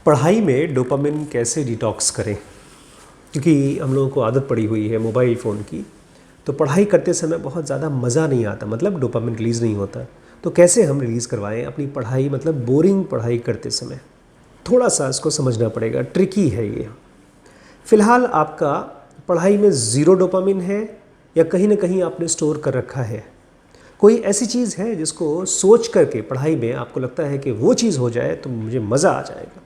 पढ़ाई में डोपामिन कैसे डिटॉक्स करें, क्योंकि हम लोगों को आदत पड़ी हुई है मोबाइल फ़ोन की। तो पढ़ाई करते समय बहुत ज़्यादा मज़ा नहीं आता, मतलब डोपामिन रिलीज़ नहीं होता। तो कैसे हम रिलीज़ करवाएं अपनी पढ़ाई, मतलब बोरिंग पढ़ाई करते समय? थोड़ा सा इसको समझना पड़ेगा, ट्रिकी है ये। फ़िलहाल आपका पढ़ाई में ज़ीरो डोपामिन है या कहीं ना कहीं आपने स्टोर कर रखा है? कोई ऐसी चीज़ है जिसको सोच करके पढ़ाई में आपको लगता है कि वो चीज़ हो जाए तो मुझे मज़ा आ जाएगा?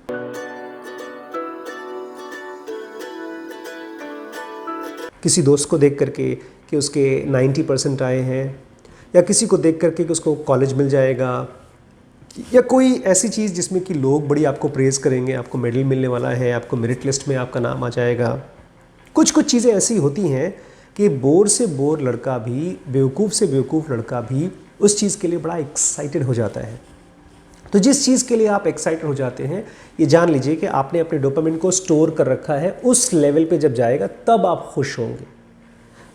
किसी दोस्त को देख करके कि उसके 90% आए हैं, या किसी को देख करके कि उसको कॉलेज मिल जाएगा, या कोई ऐसी चीज़ जिसमें कि लोग बड़ी आपको प्रेज़ करेंगे, आपको मेडल मिलने वाला है, आपको मेरिट लिस्ट में आपका नाम आ जाएगा। कुछ कुछ चीज़ें ऐसी होती हैं कि बोर से बोर लड़का भी, बेवकूफ़ से बेवकूफ़ लड़का भी उस चीज़ के लिए बड़ा एक्साइटेड हो जाता है। तो जिस चीज़ के लिए आप एक्साइटेड हो जाते हैं, ये जान लीजिए कि आपने अपने डोपामिन को स्टोर कर रखा है। उस लेवल पे जब जाएगा तब आप खुश होंगे।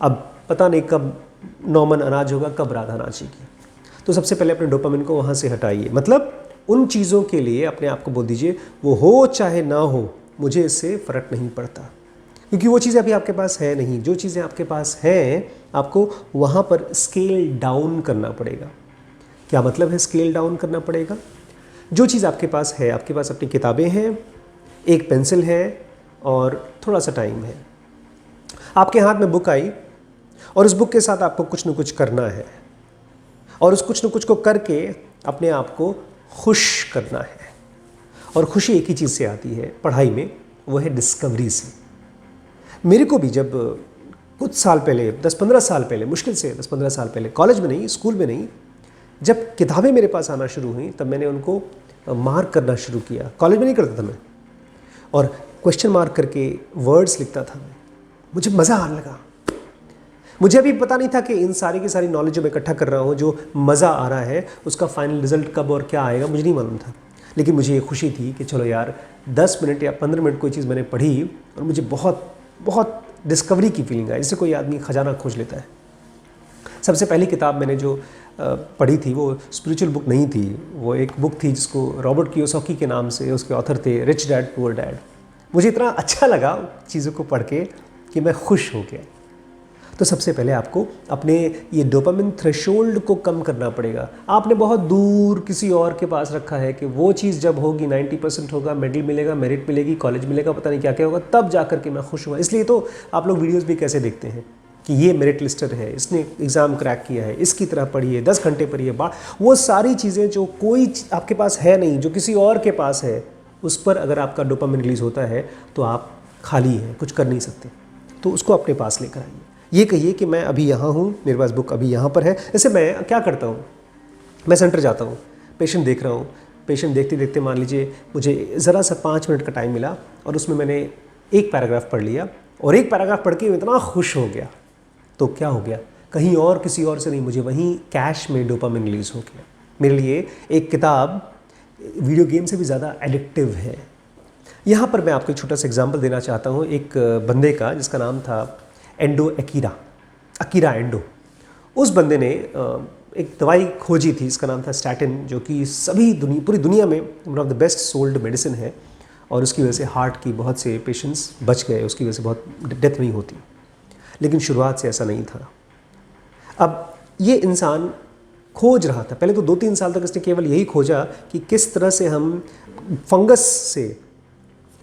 अब पता नहीं कब नॉर्मन अनाज होगा, कब राधा नाचेगी। तो सबसे पहले अपने डोपामिन को वहाँ से हटाइए, मतलब उन चीज़ों के लिए अपने आप को बोल दीजिए वो हो चाहे ना हो, मुझे इससे फ़र्क नहीं पड़ता, क्योंकि वो चीज़ें अभी आपके पास है नहीं। जो चीज़ें आपके पास हैं आपको वहाँ पर स्केल डाउन करना पड़ेगा। क्या मतलब है स्केल डाउन करना पड़ेगा? जो चीज़ आपके पास है, आपके पास अपनी किताबें हैं, एक पेंसिल है और थोड़ा सा टाइम है। आपके हाथ में बुक आई और उस बुक के साथ आपको कुछ न कुछ करना है, और उस कुछ न कुछ को करके अपने आप को खुश करना है। और खुशी एक ही चीज़ से आती है पढ़ाई में, वो है डिस्कवरी से। मेरे को भी जब कुछ साल पहले, 10-15 साल पहले, मुश्किल से 10-15 साल पहले, कॉलेज में नहीं, स्कूल में नहीं, जब किताबें मेरे पास आना शुरू हुई तब मैंने उनको मार्क करना शुरू किया। कॉलेज में नहीं करता था मैं, और क्वेश्चन मार्क करके वर्ड्स लिखता था मैं। मुझे मज़ा आने लगा। मुझे अभी पता नहीं था कि इन सारी की सारी नॉलेज जो मैं इकट्ठा कर रहा हूँ, जो मज़ा आ रहा है, उसका फाइनल रिजल्ट कब और क्या आएगा मुझे नहीं मालूम था। लेकिन मुझे ये खुशी थी कि चलो यार 10 मिनट या 15 मिनट कोई चीज़ मैंने पढ़ी और मुझे बहुत बहुत डिस्कवरी की फीलिंग आई, जिससे कोई आदमी खजाना खोज लेता है। सबसे पहली किताब मैंने जो पढ़ी थी वो स्पिरिचुअल बुक नहीं थी, वो एक बुक थी जिसको रॉबर्ट कियोसाकी के नाम से उसके ऑथर थे, रिच डैड पुअर डैड। मुझे इतना अच्छा लगा चीज़ों को पढ़ के कि मैं खुश हो गया। तो सबसे पहले आपको अपने ये डोपामिन थ्रेशोल्ड को कम करना पड़ेगा। आपने बहुत दूर किसी और के पास रखा है कि वो चीज़ जब होगी, 90% होगा, मेडल मिलेगा, मेरिट मिलेगी, कॉलेज मिलेगा, पता नहीं क्या क्या होगा, तब जा कर के मैं खुश हुआ। इसलिए तो आप लोग वीडियोज़ भी कैसे देखते हैं कि ये मेरिट लिस्टर है, इसने एग्ज़ाम क्रैक किया है, इसकी तरह पढ़िए, 10 घंटे पढ़िए। वो सारी चीज़ें जो कोई आपके पास है नहीं, जो किसी और के पास है, उस पर अगर आपका डोपामिन रिलीज़ होता है तो आप खाली हैं, कुछ कर नहीं सकते। तो उसको अपने पास लेकर आइए। ये कहिए कि मैं अभी यहाँ हूँ, मेरे पास बुक अभी यहाँ पर है। जैसे मैं क्या करता हूँ, मैं सेंटर जाता हूँ, पेशेंट देख रहा हूँ, पेशेंट देखते देखते मान लीजिए मुझे ज़रा सा 5 मिनट का टाइम मिला और उसमें मैंने एक पैराग्राफ पढ़ लिया, और एक पैराग्राफ पढ़ के मैं इतना खुश हो गया। तो क्या हो गया, कहीं और किसी और से नहीं, मुझे वहीं कैश में डोपामिन रिलीज़ हो गया। मेरे लिए एक किताब वीडियो गेम से भी ज़्यादा एडिक्टिव है। यहाँ पर मैं आपको एक छोटा सा एग्जांपल देना चाहता हूँ, एक बंदे का जिसका नाम था एंडो अकीरा एंडो। उस बंदे ने एक दवाई खोजी थी, इसका नाम था स्टैटिन, जो कि पूरी दुनिया में one of the best sold medicine है, और उसकी वजह से हार्ट की बहुत से पेशेंट्स बच गए, उसकी वजह से बहुत डेथ नहीं होती। लेकिन शुरुआत से ऐसा नहीं था। अब ये इंसान खोज रहा था, पहले तो 2-3 साल तक इसने केवल यही खोजा कि किस तरह से हम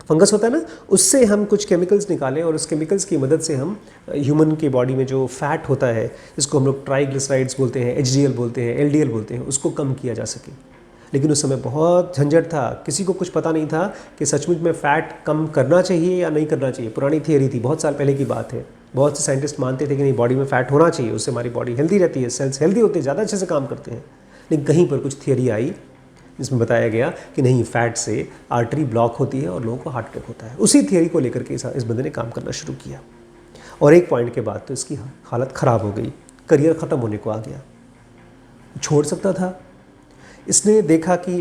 फंगस होता है ना, उससे हम कुछ केमिकल्स निकालें, और उस केमिकल्स की मदद से हम ह्यूमन के बॉडी में जो फैट होता है, जिसको हम लोग ट्राइग्लिसराइड्स बोलते हैं, HDL बोलते हैं, LDL बोलते हैं, उसको कम किया जा सके। लेकिन उस समय बहुत झंझट था, किसी को कुछ पता नहीं था कि सचमुच में फ़ैट कम करना चाहिए या नहीं करना चाहिए। पुरानी थियरी थी, बहुत साल पहले की बात है। बहुत से साइंटिस्ट मानते थे कि नहीं, बॉडी में फ़ैट होना चाहिए, उससे हमारी बॉडी हेल्दी रहती है, सेल्स हेल्दी होते हैं, ज़्यादा अच्छे से काम करते हैं। लेकिन कहीं पर कुछ थियरी आई जिसमें बताया गया कि नहीं, फ़ैट से आर्टरी ब्लॉक होती है और लोगों को हार्ट अटैक होता है। उसी थियरी को लेकर के इस बंदे ने काम करना शुरू किया, और एक पॉइंट के बाद तो इसकी हालत ख़राब हो गई, करियर ख़त्म होने को आ गया। छोड़ सकता था। इसने देखा कि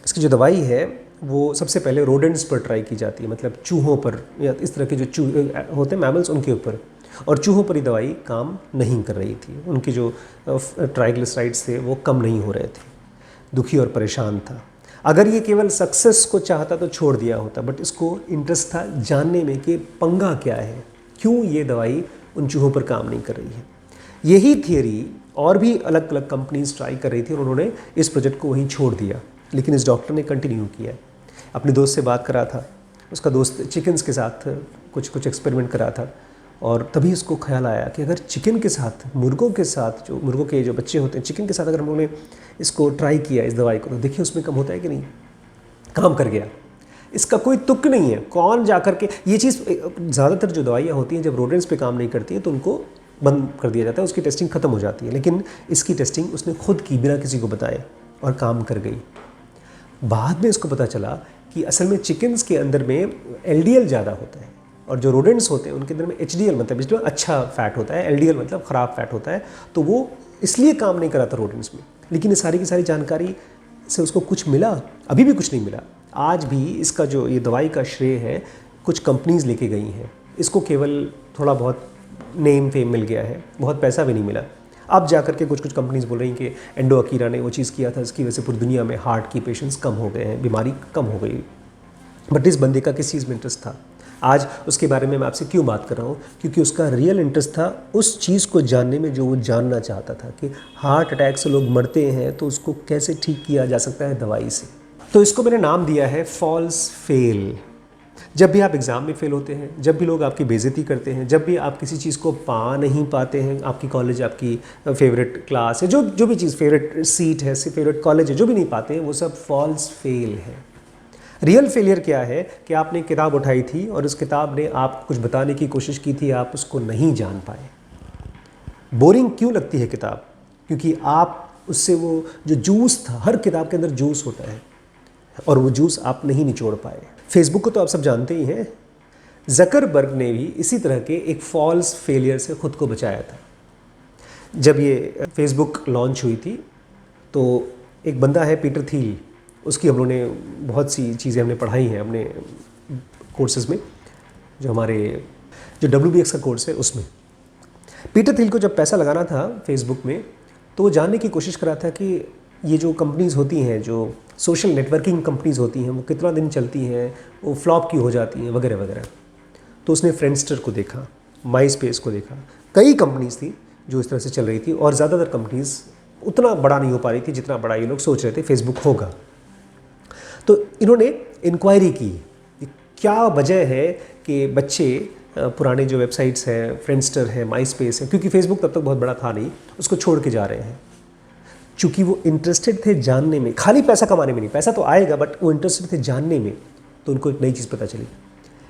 इसकी जो दवाई है वो सबसे पहले रोडेंट्स पर ट्राई की जाती है, मतलब चूहों पर, या इस तरह के जो चूहे होते हैं मैमल्स, उनके ऊपर, और चूहों पर ही दवाई काम नहीं कर रही थी। उनकी जो ट्राइग्लिसराइड्स थे वो कम नहीं हो रहे थे। दुखी और परेशान था। अगर ये केवल सक्सेस को चाहता तो छोड़ दिया होता, बट इसको इंटरेस्ट था जानने में कि पंगा क्या है, क्यों ये दवाई उन चूहों पर काम नहीं कर रही है। यही थियरी और भी अलग अलग कंपनीज ट्राई कर रही थी और उन्होंने इस प्रोजेक्ट को वहीं छोड़ दिया, लेकिन इस डॉक्टर ने कंटिन्यू किया। अपने दोस्त से बात करा था, उसका दोस्त चिकन्स के साथ कुछ एक्सपेरिमेंट करा था और तभी उसको ख्याल आया कि अगर चिकन के साथ, मुर्गों के साथ, जो मुर्गों के जो बच्चे होते हैं चिकन के साथ, अगर हम लोगों ने इसको ट्राई किया इस दवाई को, तो देखिए उसमें कम होता है कि नहीं। काम कर गया, इसका कोई तुक नहीं है। कौन जा कर के ये चीज़, ज़्यादातर जो दवाइयाँ होती हैं जब रोडेंट्स पे काम नहीं करती हैं तो उनको बंद कर दिया जाता है, उसकी टेस्टिंग ख़त्म हो जाती है। लेकिन इसकी टेस्टिंग उसने खुद की बिना किसी को बताए और काम कर गई। बाद में इसको पता चला कि असल में चिकन्स के अंदर में LDL ज़्यादा होता है और जो रोडेंट्स होते हैं उनके अंदर में HDL मतलब अच्छा फ़ैट होता है, LDL मतलब ख़राब फैट होता है, तो वो इसलिए काम नहीं कराता रोडेंट्स में। लेकिन ये सारी की सारी जानकारी से उसको कुछ मिला? अभी भी कुछ नहीं मिला। आज भी इसका जो ये दवाई का श्रेय है कुछ कंपनीज़ लेके गई हैं, इसको केवल थोड़ा बहुत नेम फेम मिल गया है, बहुत पैसा भी नहीं मिला। अब जाकर के कुछ कंपनीज़ बोल रही हैं कि एंडो अकीरा ने वो चीज़ किया था, इसकी वजह से पूरी दुनिया में हार्ट की पेशेंट्स कम हो गए हैं, बीमारी कम हो गई। बट इस बंदे का किस चीज़ में इंटरेस्ट था? आज उसके बारे में मैं आपसे क्यों बात कर रहा हूँ? क्योंकि उसका रियल इंटरेस्ट था उस चीज़ को जानने में जो वो जानना चाहता था कि हार्ट अटैक से लोग मरते हैं तो उसको कैसे ठीक किया जा सकता है दवाई से। तो इसको मैंने नाम दिया है फॉल्स फेल। जब भी आप एग्ज़ाम में फ़ेल होते हैं, जब भी लोग आपकी बेइज्जती करते हैं, जब भी आप किसी चीज़ को पा नहीं पाते हैं, आपकी कॉलेज, आपकी फेवरेट क्लास है, जो भी चीज़, फेवरेट सीट है, फेवरेट कॉलेज है, जो भी नहीं पाते हैं, वो सब फॉल्स फेल है। रियल फेलियर क्या है कि आपने किताब उठाई थी और उस किताब ने आप कुछ बताने की कोशिश की थी, आप उसको नहीं जान पाए। बोरिंग क्यों लगती है किताब? क्योंकि आप उससे वो जो जूस था, हर किताब के अंदर जूस होता है और वो जूस आप नहीं निचोड़ पाए। फेसबुक को तो आप सब जानते ही हैं। ज़करबर्ग ने भी इसी तरह के एक फॉल्स फेलियर से ख़ुद को बचाया था। जब ये फेसबुक लॉन्च हुई थी तो एक बंदा है पीटर थील, उसकी हम लोगों ने बहुत सी चीज़ें हमने पढ़ाई हैं अपने कोर्सेज़ में, जो हमारे जो WBX का कोर्स है उसमें। पीटर थील को जब पैसा लगाना था फेसबुक में तो वो जानने की कोशिश कर रहा था कि ये जो कंपनीज़ होती हैं, जो सोशल नेटवर्किंग कंपनीज़ होती हैं, वो कितना दिन चलती हैं, वो फ्लॉप क्यों हो जाती हैं, वगैरह वगैरह। तो उसने फ्रेंडस्टर को देखा, माई स्पेस को देखा, कई कंपनीज़ थी जो इस तरह से चल रही थी और ज़्यादातर कंपनीज़ उतना बड़ा नहीं हो पा रही थी जितना बड़ा ये लोग सोच रहे थे फेसबुक होगा। तो इन्होंने इंक्वायरी की क्या वजह है कि बच्चे पुराने जो वेबसाइट्स हैं, फ्रेंडस्टर है, माई स्पेस है, क्योंकि फेसबुक तब तक बहुत बड़ा था नहीं, उसको छोड़ के जा रहे हैं। चूँकि वो इंटरेस्टेड थे जानने में, खाली पैसा कमाने में नहीं, पैसा तो आएगा बट वो इंटरेस्टेड थे जानने में, तो उनको एक नई चीज़ पता चली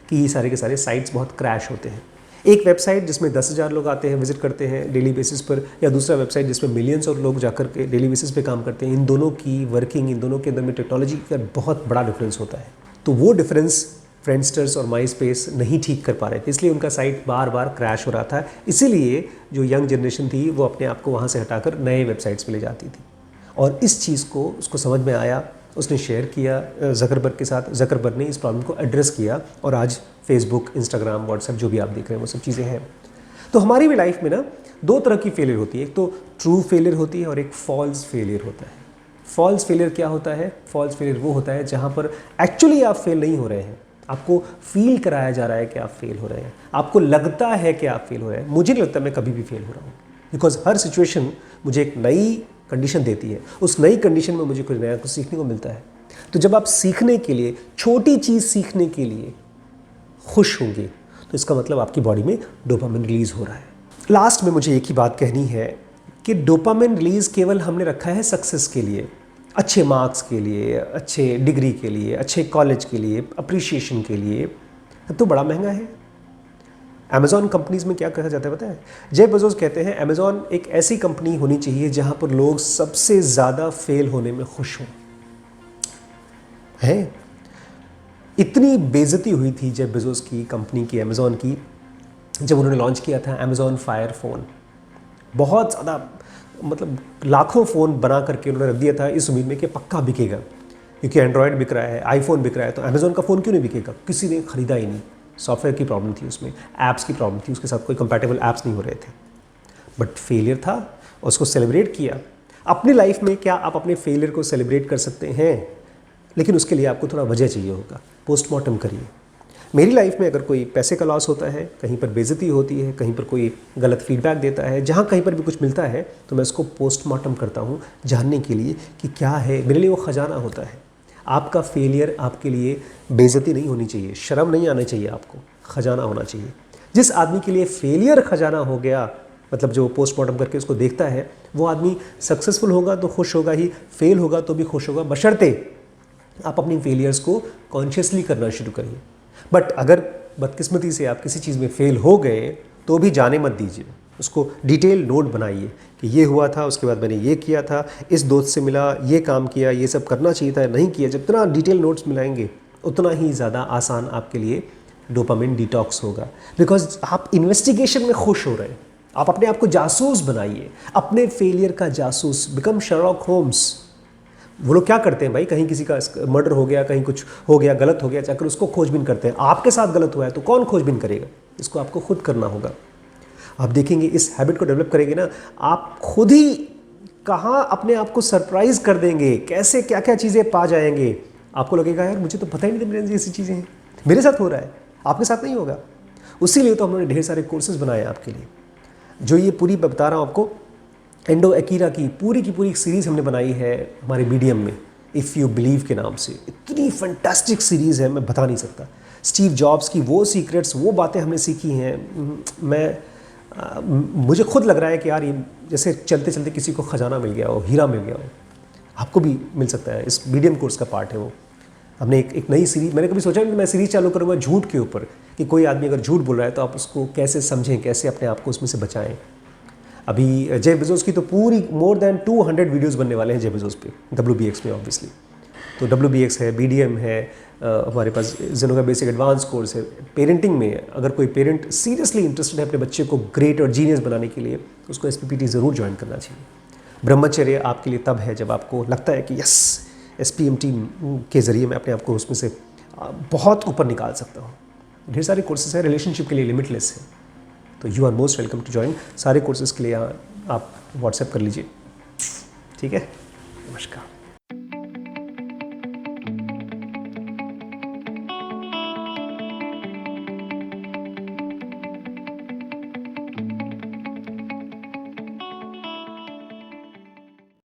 कि ये सारे के सारे साइट्स बहुत क्रैश होते हैं। एक वेबसाइट जिसमें 10,000 लोग आते हैं, विजिट करते हैं डेली बेसिस पर, या दूसरा वेबसाइट जिसमें मिलियंस और लोग जाकर के डेली बेसिस पे काम करते हैं, इन दोनों की वर्किंग, इन दोनों के अंदर में टेक्नोलॉजी का बहुत बड़ा डिफरेंस होता है। तो वो डिफरेंस फ्रेंडस्टर्स और माई स्पेस नहीं ठीक कर पा रहे थे, इसलिए उनका साइट बार बार क्रैश हो रहा था। इसीलिए जो यंग जनरेशन थी वो अपने आप को वहाँ से हटाकर नए वेबसाइट्स पे ले जाती थी। और इस चीज़ को उसको समझ में आया, उसने शेयर किया ज़करबर्ग के साथ। ज़करबर्ग ने इस प्रॉब्लम को एड्रेस किया और आज फेसबुक, इंस्टाग्राम, व्हाट्सएप जो भी आप देख रहे हैं वो सब चीज़ें हैं। तो हमारी भी लाइफ में ना दो तरह की फेलियर होती है, एक तो ट्रू फेलियर होती है और एक फॉल्स फेलियर होता है। फॉल्स फेलियर क्या होता है? फॉल्स फेलियर वो होता है जहाँ पर एक्चुअली आप फेल नहीं हो रहे हैं, आपको फील कराया जा रहा है कि आप फेल हो रहे हैं, आपको लगता है कि आप फेल हो रहे हैं। मुझे नहीं लगता मैं कभी भी फेल हो रहा हूँ, बिकॉज हर सिचुएशन मुझे एक नई कंडीशन देती है, उस नई कंडीशन में मुझे कुछ नया कुछ सीखने को मिलता है। तो जब आप सीखने के लिए, छोटी चीज़ सीखने के लिए खुश होंगे तो इसका मतलब आपकी बॉडी में डोपामिन रिलीज़ हो रहा है। लास्ट में मुझे एक ही बात कहनी है कि डोपामिन रिलीज़ केवल हमने रखा है सक्सेस के लिए, अच्छे मार्क्स के लिए, अच्छे डिग्री के लिए, अच्छे कॉलेज के लिए, अप्रिसिएशन के लिए, तो बड़ा महंगा है। अमेज़ॉन कंपनीज़ में क्या कहा जाता है पता है? जेफ बेज़ोस कहते हैं अमेज़ॉन एक ऐसी कंपनी होनी चाहिए जहाँ पर लोग सबसे ज़्यादा फेल होने में खुश हों। है इतनी बेइज्जती हुई थी जेफ बेज़ोस की कंपनी की, अमेज़ॉन की, जब उन्होंने लॉन्च किया था अमेज़ॉन फायर फ़ोन। बहुत ज़्यादा, मतलब लाखों फ़ोन बना करके उन्होंने रख दिया था इस उम्मीद में कि पक्का बिकेगा, क्योंकि एंड्रॉयड बिक रहा है, आईफोन बिक रहा है, तो अमेज़ॉन का फ़ोन क्यों नहीं बिकेगा। किसी ने ख़रीदा ही नहीं। सॉफ्टवेयर की प्रॉब्लम थी उसमें, ऐप्स की प्रॉब्लम थी, उसके साथ कोई कंपैटिबल ऐप्स नहीं हो रहे थे। बट फेलियर था, उसको सेलिब्रेट किया। अपनी लाइफ में क्या आप अपने फेलियर को सेलिब्रेट कर सकते हैं? लेकिन उसके लिए आपको थोड़ा वजह चाहिए होगा। पोस्टमार्टम करिए। मेरी लाइफ में अगर कोई पैसे का लॉस होता है, कहीं पर बेइज्जती होती है, कहीं पर कोई गलत फीडबैक देता है, जहाँ कहीं पर भी कुछ मिलता है तो मैं उसको पोस्टमार्टम करता हूँ जानने के लिए कि क्या है। मेरे लिए वो ख़जाना होता है। आपका फेलियर आपके लिए बेइज्जती नहीं होनी चाहिए, शर्म नहीं आनी चाहिए, आपको ख़जाना होना चाहिए। जिस आदमी के लिए फेलियर ख़जाना हो गया, मतलब जो पोस्टमार्टम करके उसको देखता है, वो आदमी सक्सेसफुल होगा तो खुश होगा ही, फेल होगा तो भी खुश होगा, बशर्ते आप अपनी फेलियर्स को कॉन्शियसली करना शुरू करिए। बट अगर बदकिस्मती से आप किसी चीज़ में फेल हो गए तो भी जाने मत दीजिए, उसको डिटेल नोट बनाइए कि ये हुआ था, उसके बाद मैंने ये किया था, इस दोस्त से मिला, ये काम किया, ये सब करना चाहिए था, नहीं किया। जितना डिटेल नोट्स मिलाएंगे उतना ही ज़्यादा आसान आपके लिए डोपामिन डिटॉक्स होगा, बिकॉज आप इन्वेस्टिगेशन में खुश हो रहे हैं। आप अपने आप को जासूस बनाइए, अपने फेलियर का जासूस, बिकम शर्लॉक होम्स। वो लोग क्या करते हैं भाई, कहीं किसी का मर्डर हो गया, कहीं कुछ हो गया, गलत हो गया, जाकर उसको खोजबीन करते हैं। आपके साथ गलत हुआ है तो कौन खोजबीन करेगा? इसको आपको खुद करना होगा। आप देखेंगे इस हैबिट को डेवलप करेंगे ना, आप खुद ही कहाँ अपने आप को सरप्राइज कर देंगे, कैसे क्या क्या चीज़ें पा जाएंगे। आपको लगेगा यार मुझे तो पता ही नहीं था मेरे ऐसी चीज़ें हैं, मेरे साथ हो रहा है, आपके साथ नहीं होगा। उसी लिए तो हमने ढेर सारे कोर्सेज बनाए आपके लिए। जो ये पूरी बता रहा हूँ आपको, एंडो एकीरा की पूरी सीरीज़ हमने बनाई है हमारे मीडियम में, इफ़ यू बिलीव के नाम से। इतनी फैंटास्टिक सीरीज़ है, मैं बता नहीं सकता। स्टीव जॉब्स की वो सीक्रेट्स, वो बातें हमने सीखी हैं। मुझे खुद लग रहा है कि यार ये जैसे चलते चलते किसी को ख़जाना मिल गया हो, हीरा मिल गया हो। आपको भी मिल सकता है, इस मीडियम कोर्स का पार्ट है वो। हमने एक नई सीरीज़, मैंने कभी सोचा नहीं मैं सीरीज़ चालू करूँगा झूठ के ऊपर, कि कोई आदमी अगर झूठ बोल रहा है तो आप उसको कैसे समझें, कैसे अपने आप को उसमें से बचाएं। अभी जेफ बेजोस की तो पूरी मोर देन 200 वीडियोस बनने वाले हैं जेफ बेजोस पे, WBX में ऑब्वियसली। तो WBX है, BDM है, हमारे पास ज़ेनो का बेसिक एडवांस कोर्स है। पेरेंटिंग में अगर कोई पेरेंट सीरियसली इंटरेस्टेड है अपने बच्चे को ग्रेट और जीनियस बनाने के लिए, तो उसको SPPT ज़रूर ज्वाइन करना चाहिए। ब्रह्मचर्य आपके लिए तब है जब आपको लगता है कि यस, SPMT के ज़रिए मैं अपने आप को उसमें से बहुत ऊपर निकाल सकता हूँ। ढेर सारे कोर्सेज हैं, रिलेशनशिप के लिए लिमिटलेस है। तो you are most welcome to join. सारे कोर्सेज के लिए आप व्हाट्सएप कर लीजिए, ठीक है। नमस्कार।